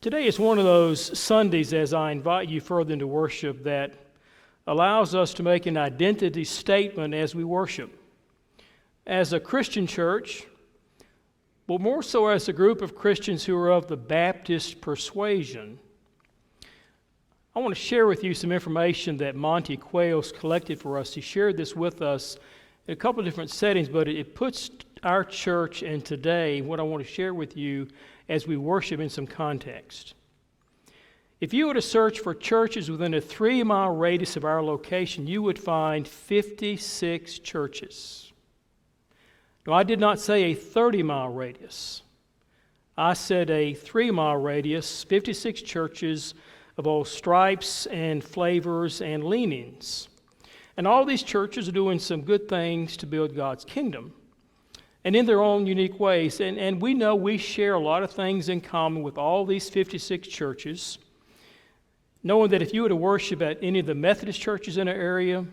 Today is one of those Sundays, as I invite you further into worship, that allows us to make an identity statement as we worship. As a Christian church, but more so as a group of Christians who are of the Baptist persuasion, I want to share with you some information that Monty Quayles collected for us. He shared this with us in a couple of different settings, but it puts our church and today what I want to share with you as we worship in some context. If you were to search for churches within a 3-mile radius of our location, you would find 56 churches. Now, I did not say a 30-mile radius. I said a 3-mile radius, 56 churches of all stripes and flavors and leanings. And all these churches are doing some good things to build God's kingdom, and in their own unique ways. And we know we share a lot of things in common with all these 56 churches, knowing that if you were to worship at any of the Methodist churches in our area,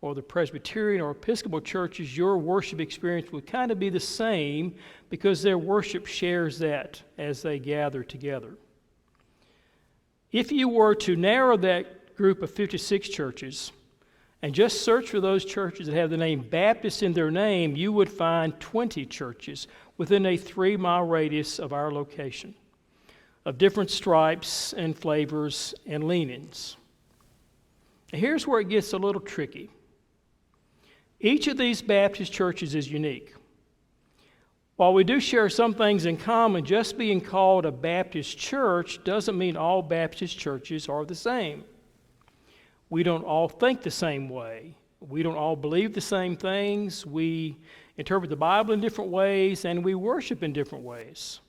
or the Presbyterian or Episcopal churches, your worship experience would kind of be the same because their worship shares that as they gather together. If you were to narrow that group of 56 churches and just search for those churches that have the name Baptist in their name, you would find 20 churches within a 3-mile radius of our location, of different stripes and flavors and leanings. Now, here's where it gets a little tricky. Each of these Baptist churches is unique. While we do share some things in common, just being called a Baptist church doesn't mean all Baptist churches are the same. We don't all think the same way. We don't all believe the same things. We interpret the Bible in different ways, and we worship in different ways.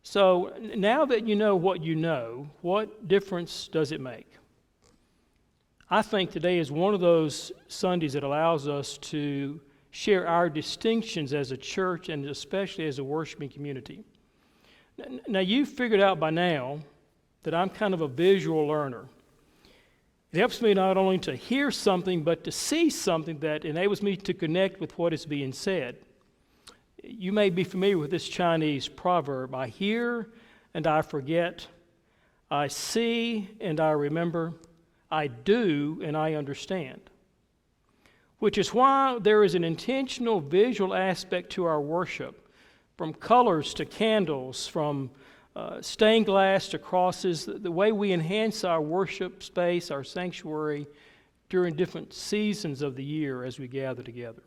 So now that you know, what difference does it make? I think today is one of those Sundays that allows us to share our distinctions as a church and especially as a worshiping community. Now, you've figured out by now that I'm kind of a visual learner. It helps me not only to hear something, but to see something that enables me to connect with what is being said. You may be familiar with this Chinese proverb: I hear and I forget, I see and I remember, I do and I understand. Which is why there is an intentional visual aspect to our worship, from colors to candles, from stained glass to crosses, the way we enhance our worship space, our sanctuary, during different seasons of the year as we gather together.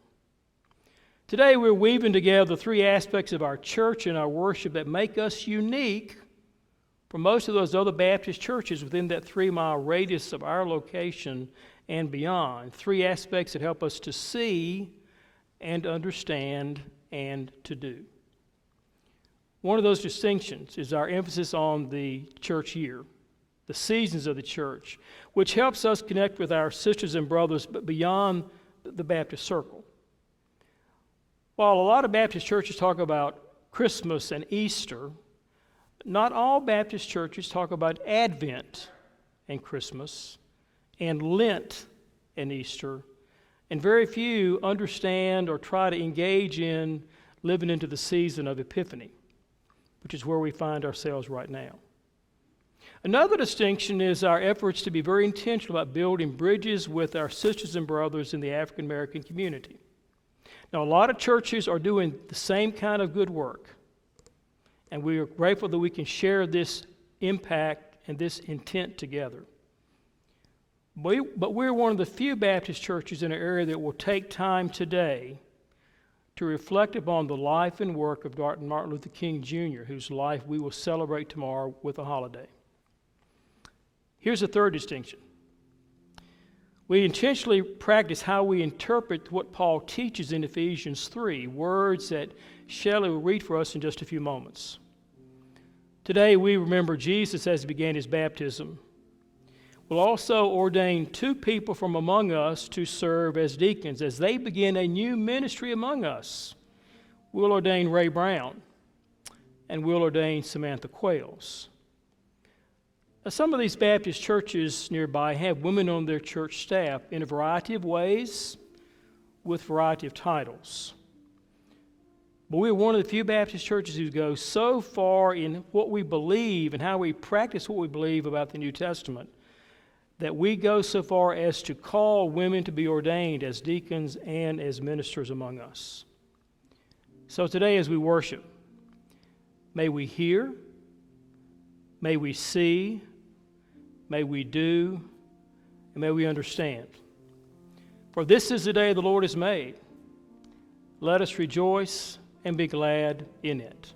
Today we're weaving together the 3 aspects of our church and our worship that make us unique from most of those other Baptist churches within that 3-mile radius of our location and beyond. 3 aspects that help us to see and understand and to do. One of those distinctions is our emphasis on the church year, the seasons of the church, which helps us connect with our sisters and brothers but beyond the Baptist circle. While a lot of Baptist churches talk about Christmas and Easter, not all Baptist churches talk about Advent and Christmas and Lent and Easter, and very few understand or try to engage in living into the season of Epiphany, which is where we find ourselves right now. Another distinction is our efforts to be very intentional about building bridges with our sisters and brothers in the African American community. Now, a lot of churches are doing the same kind of good work, and we are grateful that we can share this impact and this intent together. But we're one of the few Baptist churches in our area that will take time today to reflect upon the life and work of Martin Luther King Jr., whose life we will celebrate tomorrow with a holiday. Here's a third distinction. We intentionally practice how we interpret what Paul teaches in Ephesians 3, words that Shelley will read for us in just a few moments. Today we remember Jesus as he began his baptism. We'll also ordain 2 people from among us to serve as deacons as they begin a new ministry among us. We'll ordain Ray Brown, and we'll ordain Samantha Quayles. Now, some of these Baptist churches nearby have women on their church staff in a variety of ways with a variety of titles. But we're one of the few Baptist churches who go so far in what we believe and how we practice what we believe about the New Testament that we go so far as to call women to be ordained as deacons and as ministers among us. So today as we worship, may we hear, may we see, may we do, and may we understand. For this is the day the Lord has made. Let us rejoice and be glad in it.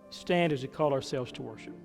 Stand as we call ourselves to worship.